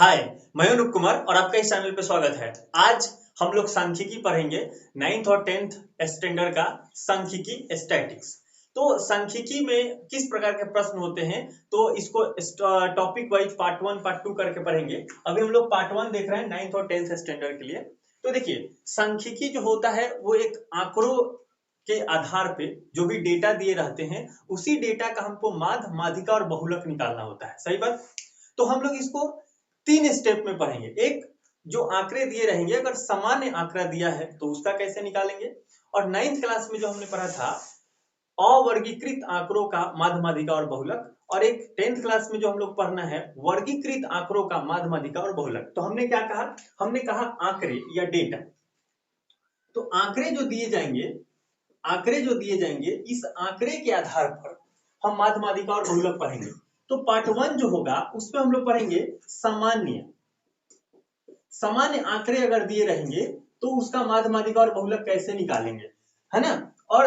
हाय, मैं अनूप कुमार और आपका इस चैनल पे स्वागत है। आज हम लोग सांख्यिकी पढ़ेंगे 9th और 10th स्टैंडर्ड का सांख्यिकी स्टैटिक्स। तो सांख्यिकी में किस प्रकार के प्रश्न होते हैं तो इसको टॉपिक वाइज पार्ट 1 पार्ट 2 करके पढ़ेंगे। अभी हम लोग पार्ट 1 देख रहे हैं 9th और 10th स्टैंडर्ड के लिए। तो देखिए, सांख्यिकी जो होता है वो एक आंकड़ों के आधार पे जो भी डेटा दिए रहते हैं उसी डेटा का हमको माध्य, माध्यिका और बहुलक निकालना होता है। सही बात। तो हम लोग इसको 3 स्टेप में पढ़ेंगे। एक, जो आंकड़े दिए रहेंगे अगर सामान्य आंकड़ा दिया है तो उसका कैसे निकालेंगे, और 9th क्लास में जो हमने पढ़ा था अवर्गीकृत आंकड़ों का माध्य, माध्यिका और बहुलक, और एक 10th क्लास में जो हम लोग पढ़ना है वर्गीकृत आंकड़ों का माध्य, माध्यिका और बहुलक। तो हमने क्या कहा, हमने कहा आंकड़े या डेटा। तो आंकड़े जो दिए जाएंगे इस आंकड़े के आधार पर हम माध्य, माध्यिका और बहुलक पढ़ेंगे। तो पार्ट 1 जो होगा उसमें हम लोग पढ़ेंगे सामान्य आंकड़े अगर दिए रहेंगे तो उसका माध्य, माध्यिका और बहुलक कैसे निकालेंगे, है ना। और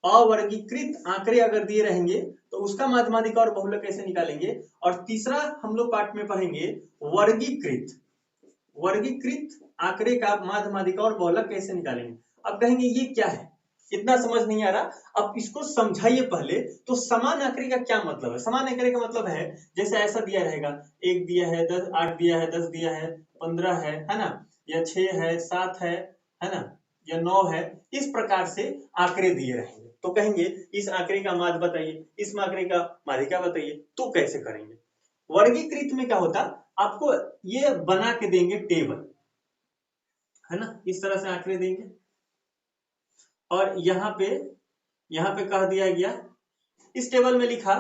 अवर्गीकृत आंकड़े अगर दिए रहेंगे तो उसका माध्य, माध्यिका और बहुलक कैसे निकालेंगे। और तीसरा हम लोग पार्ट में पढ़ेंगे वर्गीकृत आंकड़े का माध्य, माध्यिका और बहुलक कैसे निकालेंगे। अब कहेंगे ये क्या है, इतना समझ नहीं आ रहा, अब इसको समझाइए पहले। तो समान आंकड़े का क्या मतलब है। समान आंकड़े का मतलब है जैसे ऐसा दिया रहेगा, 1 दिया है, 10, 8 दिया है, 10 दिया है, 15 है ना, या 6 है, 7 है ना, या 9 है। इस प्रकार से आंकड़े दिए रहेंगे तो कहेंगे इस आंकड़े का माध्य बताइए, इस आंकड़े का माध्यिका बताइए। तो कैसे करेंगे। वर्गीकृत में क्या होता, आपको ये बना के देंगे टेबल, है ना, इस तरह से आंकड़े देंगे। और यहाँ पे कह दिया गया, इस टेबल में लिखा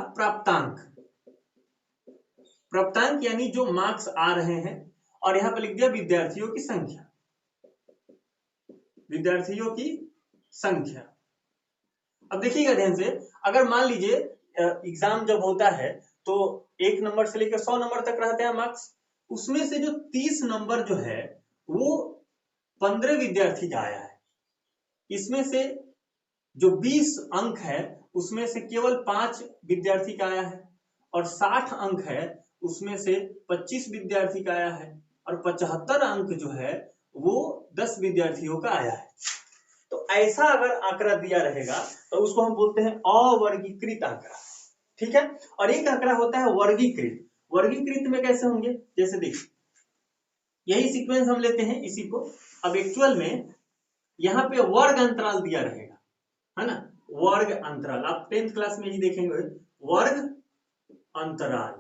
प्राप्तांक यानी जो मार्क्स आ रहे हैं, और यहाँ पे लिख दिया विद्यार्थियों की संख्या। अब देखिएगा ध्यान से, अगर मान लीजिए एग्जाम जब होता है तो 1 नंबर से लेकर 100 नंबर तक रहते हैं मार्क्स, उसमें से जो 30 नंबर जो है वो 15 विद्यार्थी का आया है। इसमें से जो 20 अंक है उसमें से केवल 5 विद्यार्थी का आया है, और 60 अंक है उसमें से 25 विद्यार्थी का आया है, और 75 अंक जो है वो 10 विद्यार्थियों का आया है। तो ऐसा अगर आंकड़ा दिया रहेगा तो उसको हम बोलते हैं अवर्गीकृत आंकड़ा। ठीक है। और एक आंकड़ा होता है वर्गीकृत में कैसे होंगे, जैसे देखिए यही सीक्वेंस हम लेते हैं इसी को। अब एक्चुअल में यहाँ पे वर्ग अंतराल दिया रहेगा, है ना, वर्ग अंतराल आप 10th क्लास में ही देखेंगे। वर्ग अंतराल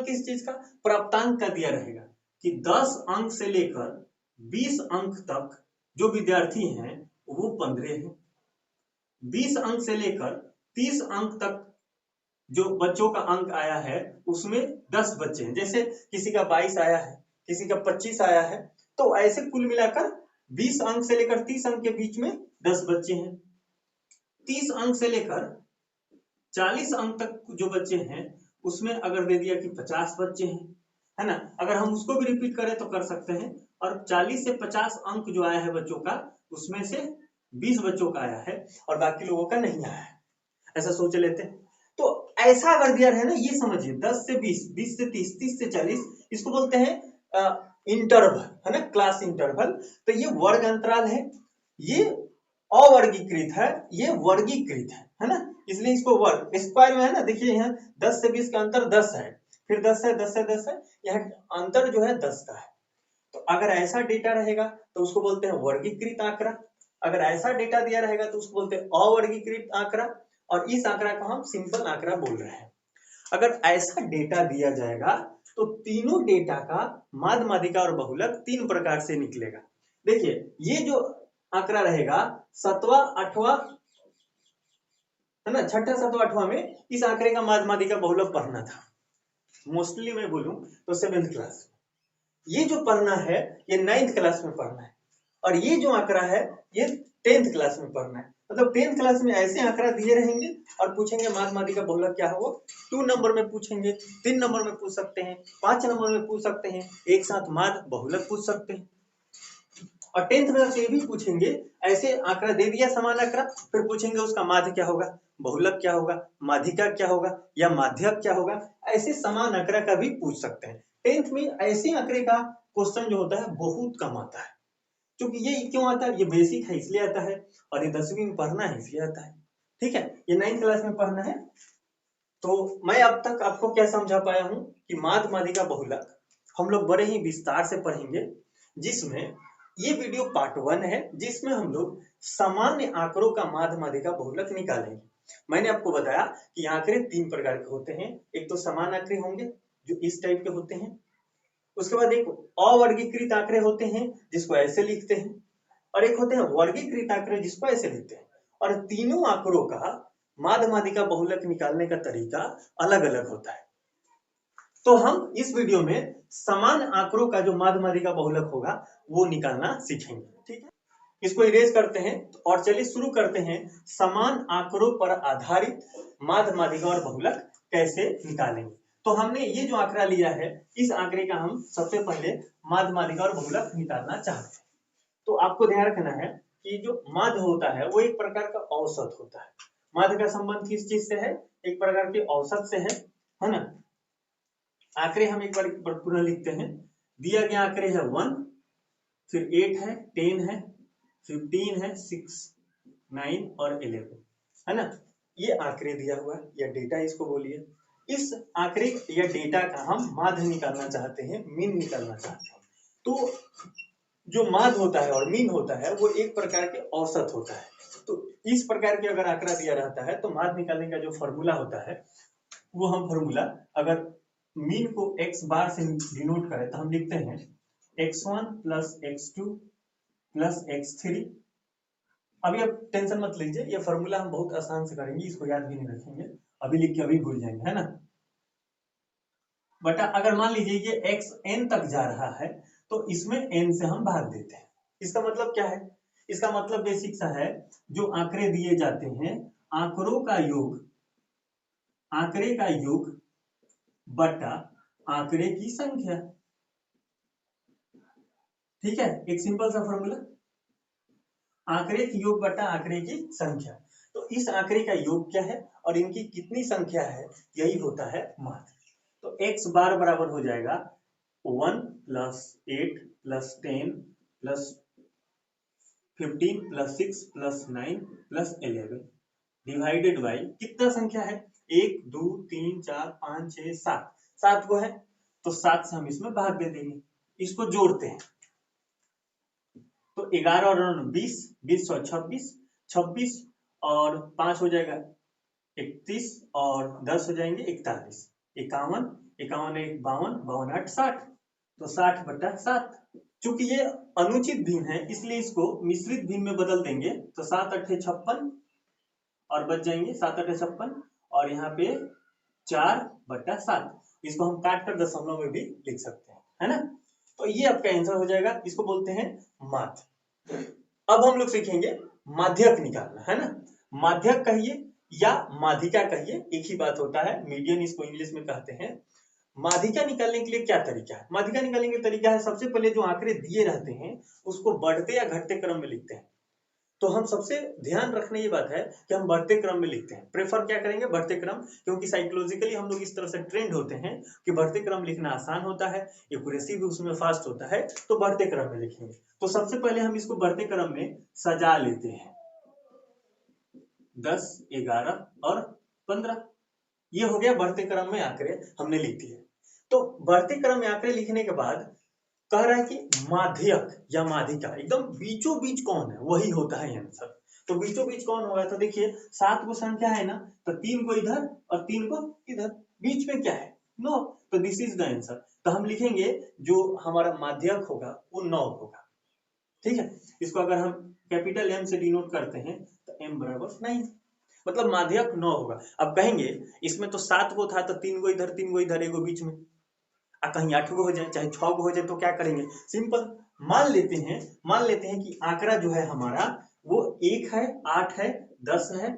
किस चीज का, प्राप्तांक का दिया रहेगा कि 10 अंक से लेकर 20 अंक तक जो विद्यार्थी हैं वो 15 हैं। 20 अंक से लेकर 30 अंक तक जो बच्चों का अंक आया है उसमें 10 बच्चे हैं। जैसे किसी का 22 आया है, किसी का 25 आया है, तो ऐसे कुल मिलाकर 20 अंक से लेकर 30 अंक के बीच में 10 बच्चे हैं। 30 अंक से लेकर 40 अंक तक जो बच्चे हैं उसमें अगर दे दिया कि 50 बच्चे हैं, है ना। अगर हम उसको भी रिपीट करें तो कर सकते हैं। और 40 से 50 अंक जो आया है बच्चों का उसमें से 20 बच्चों का आया है और बाकी लोगों का नहीं आया है, ऐसा सोच लेते हैं। तो ऐसा अगर दिया है ना, ये समझिए 10 से 20, 20 से 30, 30 से 40, इसको बोलते हैं इंटरवल, है ना, क्लास इंटरवल। तो ये वर्ग अंतराल है, ये अवर्गीकृत है, ये वर्गीकृत है ना। इसलिए इसको वर्ग स्क्वायर में है ना, देखिए यहाँ 10 से 20 का अंतर 10 है, फिर 10 है, 10 है, 10 है, यहाँ अंतर जो है 10 का है। तो अगर ऐसा डेटा रहेगा तो उसको बोलते हैं वर्गीकृत आंकड़ा। अगर ऐसा डेटा दिया रहेगा तो उसको बोलते हैं अवर्गीकृत आंकड़ा, और इस आंकड़ा को हम सिंपल आंकड़ा बोल रहे हैं। अगर ऐसा डेटा दिया जाएगा तो तीनों डेटा का माध्य, माध्यिका और बहुलक 3 प्रकार से निकलेगा। देखिए ये जो आंकड़ा रहेगा 7वां 8वां, है ना, 6ठा 7वां 8वां में इस आंकड़े का माध्य, माध्यिका बहुलक पढ़ना था। मोस्टली मैं बोलूं तो 7th क्लास में। ये जो पढ़ना है ये 9th क्लास में पढ़ना है, और ये जो आंकड़ा है ये 10th क्लास में पढ़ना है। मतलब 10th क्लास में ऐसे आंकड़ा दिए रहेंगे और पूछेंगे माध्य, माध्यिका बहुलक क्या हो। 2 नंबर में पूछेंगे, 3 नंबर में पूछ सकते हैं, 5 नंबर में पूछ सकते हैं, एक साथ माध्य बहुलक पूछ सकते हैं। और 10th क्लास ये भी पूछेंगे, ऐसे आंकड़ा दे दिया समान आंकड़ा, फिर पूछेंगे उसका माध्य क्या होगा, बहुलक क्या होगा, माध्यिका क्या होगा या माध्यक क्या होगा, ऐसे समान आंकड़ा का भी पूछ सकते हैं। 10th में ऐसे आंकड़े का क्वेश्चन जो होता है बहुत कम आता है, क्योंकि ये क्यों आता है, ये बेसिक है इसलिए आता है, और ये 10वीं में पढ़ना है इसलिए आता है। ठीक है, ये 9th क्लास में पढ़ना है। तो मैं अब तक आपको क्या समझा पाया हूं कि माध्य माध्यिका बहुलक हम लोग बड़े ही विस्तार से पढ़ेंगे, जिसमें ये वीडियो पार्ट 1 है, जिसमें हम लोग सामान्य आंकड़ों का माध्य माध्यिका बहुलक निकालेंगे। मैंने आपको बताया कि आंकड़े 3 प्रकार के होते हैं। एक तो समान आंकड़े होंगे जो इस टाइप के होते हैं, उसके बाद एक अवर्गीकृत आंकड़े होते हैं जिसको ऐसे लिखते हैं, और एक होते हैं वर्गीकृत आंकड़े जिसको ऐसे लिखते हैं। और तीनों आंकड़ों का माध्य माध्यिका बहुलक निकालने का तरीका अलग अलग होता है। तो हम इस वीडियो में समान आंकड़ों का जो माध्य माध्यिका बहुलक होगा वो निकालना सीखेंगे। ठीक है, इसको इरेज करते हैं और चलिए शुरू करते हैं समान आंकड़ों पर आधारित माध्य माध्यिका और बहुलक कैसे निकालेंगे। तो हमने ये जो आंकड़ा लिया है, इस आंकड़े का हम सबसे पहले माध्य माध्यिका और बहुलक निकालना चाहते हैं। तो आपको ध्यान रखना है कि जो माध्य होता है वो एक प्रकार का औसत होता है। माध्य का संबंध किस चीज से है, एक प्रकार के औसत से है ना। आंकड़े हम एक बार पूरा लिखते हैं। दिया गया आंकड़े है 1, फिर 8 है, 10 है, 15 है, 6, 9 और 11 है ना। ये आंकड़े दिया हुआ है या डेटा इसको बोलिए। इस आंकड़े या डेटा का हम माध्य निकालना चाहते हैं, मीन निकालना चाहते हैं। तो जो माध्य होता है और मीन होता है वो एक प्रकार के औसत होता है। तो इस प्रकार के अगर आंकड़ा दिया रहता है तो माध्य निकालने का जो फॉर्मूला होता है वो हम फॉर्मूला अगर मीन को x बार से डिनोट करें तो हम लिखते हैं x1 plus x2 plus x3। अभी आप टेंशन मत लीजिए, ये फॉर्मूला हम बहुत आसान से करेंगे, इसको याद भी नहीं रखेंगे, अभी लिख के अभी भूल जाएंगे, है ना। बटा अगर मान लीजिए ये x n तक जा रहा है तो इसमें n से हम भाग देते हैं। इसका मतलब क्या है, इसका मतलब बेसिक सा है, जो आंकड़े दिए जाते हैं आंकड़ों का योग, आंकड़े का योग बटा आंकड़े की संख्या। ठीक है, एक सिंपल सा फॉर्मूला, आंकड़े की योग बटा आंकड़े की संख्या। तो इस आंकड़े का योग क्या है और इनकी कितनी संख्या है, यही होता है माध्य। तो x बार बराबर हो जाएगा 1 plus 8 plus 10 plus 15 plus 6 plus 9 plus 11 divided by कितना संख्या है, 1 2 3 4 5 6 7, 7 को है तो 7 से हम इसमें भाग दे देंगे, इसको जोड़ते हैं तो 11 और 20, 20 और 26, 26 और 5 हो जाएगा 31 और 10 हो जाएंगे 41, 51, 51 1 52, 52 8 60, तो 60 बटा 7। चूंकि ये अनुचित भिन्न है इसलिए इसको मिश्रित भिन्न में बदल देंगे, तो 7 8 56 और बच जाएंगे 7 8 56 और यहाँ पे 4 बटा 7, इसको हम काट कर दशमलव में भी लिख सकते हैं, है ना। तो ये आपका आंसर हो जाएगा, इसको बोलते हैं माध्य। अब हम लोग सीखेंगे माध्यक निकालना, है ना। माध्यक कहिए या माध्यिका कहिए, एक ही बात होता है, मीडियन इसको इंग्लिश में कहते हैं। माध्यिका निकालने के लिए क्या तरीका है, माध्यिका निकालने का तरीका है सबसे पहले जो आंकड़े दिए रहते हैं उसको बढ़ते या घटते क्रम में लिखते हैं। तो हम सबसे ध्यान रखने ये बात है कि हम बढ़ते क्रम में लिखते हैं, प्रेफर क्या करेंगे बढ़ते क्रम, क्योंकि साइकोलॉजिकली हम लोग इस तरह से ट्रेंड होते हैं कि बढ़ते क्रम लिखना आसान होता है, एक्यूरेसी भी उसमें फास्ट होता है, तो बढ़ते क्रम में लिखेंगे। तो सबसे पहले हम इसको बढ़ते क्रम में सजा लेते हैं, 10 11 और 15, ये हो गया बढ़ते क्रम में आंकड़े हमने लिख दिए। तो बढ़ते क्रम में आंकड़े लिखने के बाद कह रहा है कि माध्यक या माध्यिका एकदम बीचों बीच कौन है, वही होता है आंसर। तो बीचों बीच कौन होगा, तो देखिए 7 को संख्या है ना, तो 3 को इधर और 3 को इधर, बीच में क्या है 9, तो दिस इज द आंसर। तो हम लिखेंगे जो हमारा माध्यक होगा वो 9 होगा। ठीक है, इसको अगर हम कैपिटल M से डिनोट करते हैं तो M बराबर 9, मतलब माध्यक 9 होगा। अब कहेंगे इसमें तो 7 को था तो 3 को इधर 3 को इधर, एगो बीच में, कहीं 8 को हो जाए चाहे 6 को हो जाए तो क्या करेंगे, सिंपल मान लेते हैं कि आंकड़ा जो है हमारा वो 1 है, 8 है, 10 है,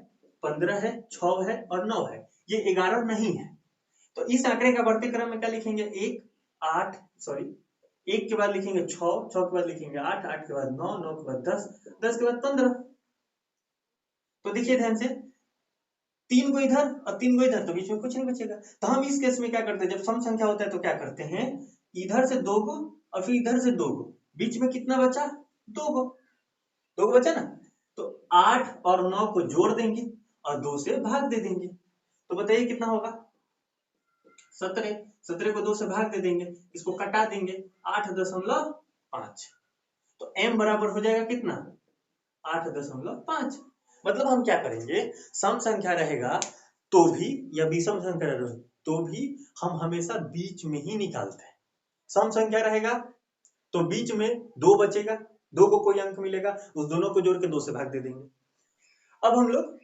15 है, 6 है और 9 है, ये 11 नहीं है। तो इस आंकड़े का बढ़ते क्रम में क्या लिखेंगे, 1 के बाद लिखेंगे 6, 6 के बाद लिखेंगे 8, 8 के बाद 9, 9 के बाद 10, 10 के बाद 15। तो देखिए ध्यान से 3 को इधर और 3 को इधर, तो बीच में कुछ नहीं बचेगा। तो हम इस केस में क्या करते हैं, जब सम संख्या होता है तो क्या करते हैं, इधर से 2 को और फिर इधर से 2 को, बीच में कितना बचा, 2 को, 2 को बचा ना, तो 8 और 9 को जोड़ देंगे और 2 से भाग दे देंगे। तो बताइए कितना होगा, 17। 17 को 2 से भाग दे देंगे, इसको कटा देंगे, 8.5। तो m बराबर हो जाएगा कितना, 8.5। मतलब हम क्या करेंगे, सम संख्या रहेगा तो भी या विषम संख्या रहेगा तो भी हम हमेशा बीच में ही निकालते हैं। सम संख्या रहेगा तो बीच में 2 बचेगा, 2 को कोई अंक मिलेगा, उस दोनों को जोड़ के 2 से भाग दे देंगे। अब हम लोग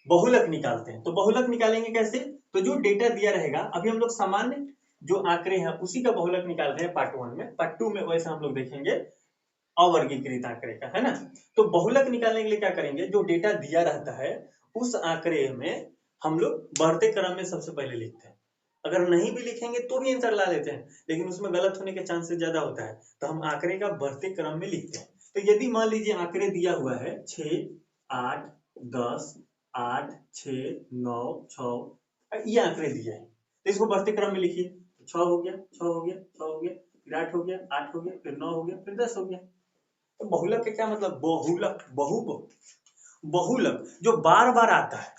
बहुलक निकालते हैं। तो बहुलक निकालेंगे कैसे, तो जो डेटा दिया रहेगा, अभी हम लोग सामान्य जो आंकड़े हैं उसी का बहुलक निकाल रहे हैं पार्ट 1 में। पार्ट 2 में वैसे हम लोग देखेंगे अवर्गीकृत आंकड़े का, है ना। तो बहुलक निकालने के लिए क्या करेंगे, जो डेटा दिया रहता है उस आंकड़े में हम लोग बढ़ते क्रम में सबसे पहले लिखते हैं। अगर नहीं भी लिखेंगे तो भी आंसर ला लेते हैं, लेकिन उसमें गलत होने के चांसेस ज्यादा होता है, तो हम आंकड़े का बढ़ते क्रम में लिखते हैं। तो यदि मान लीजिए आंकड़े दिया हुआ है 6, 8, 10, 8, 6, 9, 6, ये आंकड़े दिए हैं, तो इसको बढ़ते क्रम में लिखिए। 6 हो गया, 6 हो गया, 6 हो गया, फिर 8 हो गया, 8 हो गया, फिर 9 हो गया, फिर 10 हो गया। तो बहुलक का क्या मतलब, बहुलक, बहुलक जो बार बार आता है,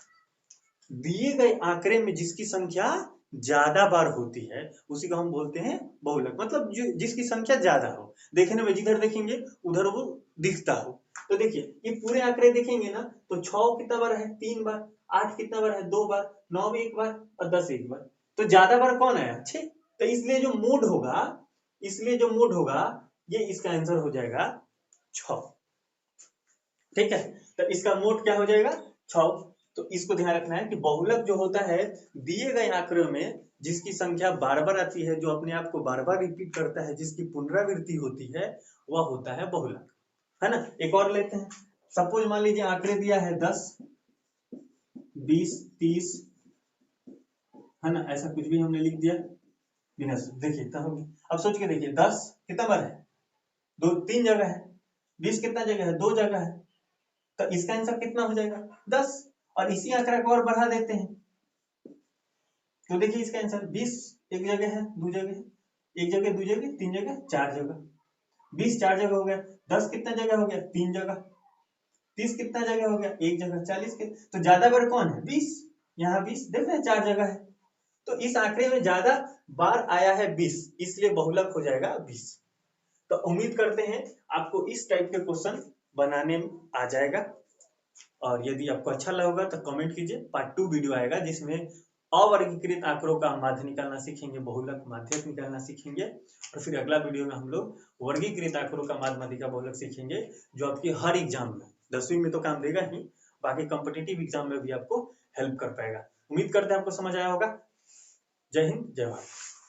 दिए गए आंकड़े में जिसकी संख्या ज्यादा बार होती है उसी को हम बोलते हैं बहुलक। मतलब जिसकी संख्या ज्यादा हो, देखने में जिधर देखेंगे उधर वो दिखता हो। तो देखिए ये पूरे आंकड़े देखेंगे ना, तो 6 कितना बार है, 3 बार, 8 कितना बार है, 2 बार, 9 भी 1 बार और 10 1 बार। तो ज्यादा बार कौन आया, 6। तो इसलिए जो मोड होगा ये इसका आंसर हो जाएगा 6। ठीक है, तो इसका मोड क्या हो जाएगा, 6। तो इसको ध्यान रखना है कि बहुलक जो होता है दिए गए आंकड़ों में जिसकी संख्या बार बार आती है, जो अपने आप को बार बार रिपीट करता है, जिसकी पुनरावृत्ति होती है, वह होता है बहुलक, है ना। एक और लेते हैं, सपोज मान लीजिए आंकड़े दिया है 10, 20, 30, है ना, ऐसा कुछ भी हमने लिख दिया बिना, देखिए कितना हो गया। अब सोच के देखिए 10 कितना बार है, 2 3 जगह है, 20 कितना जगह है, 2 जगह है, तो इसका आंसर कितना हो जाएगा, 10। और इसी आंकड़ा को और बढ़ा देते हैं, तो देखिए इसका आंसर 20 एक जगह है, 2 जगह है, एक जगह, 2 जगह, 3 जगह, 4 जगह, 20 4 जगह हो गया, 10 कितना जगह हो गया, 3 जगह, 30 कितना जगह हो गया, 1 जगह, 40 के, तो ज्यादा बार कौन है, 20। यहाँ 20 देख रहे हैं 4 जगह है, तो इस आंकड़े में ज्यादा बार आया है 20, इसलिए बहुलक हो जाएगा 20। तो उम्मीद करते हैं आपको इस टाइप के क्वेश्चन बनाने आ जाएगा, और यदि आपको अच्छा लगा तो कमेंट कीजिए। पार्ट 2 वीडियो आएगा जिसमें अवर्गीकृत आंकड़ों का माध्य निकालना सीखेंगे, बहुलक माध्यक निकालना सीखेंगे, और फिर अगला वीडियो में हम लोग वर्गीकृत आंकड़ों का माध्य माध्यिका बहुलक सीखेंगे, जो आपकी हर एग्जाम में 10वीं में तो काम देगा ही, बाकी कॉम्पिटिटिव एग्जाम में भी आपको हेल्प कर पाएगा। उम्मीद करते हैं आपको समझ आया होगा। जय हिंद, जय भारत।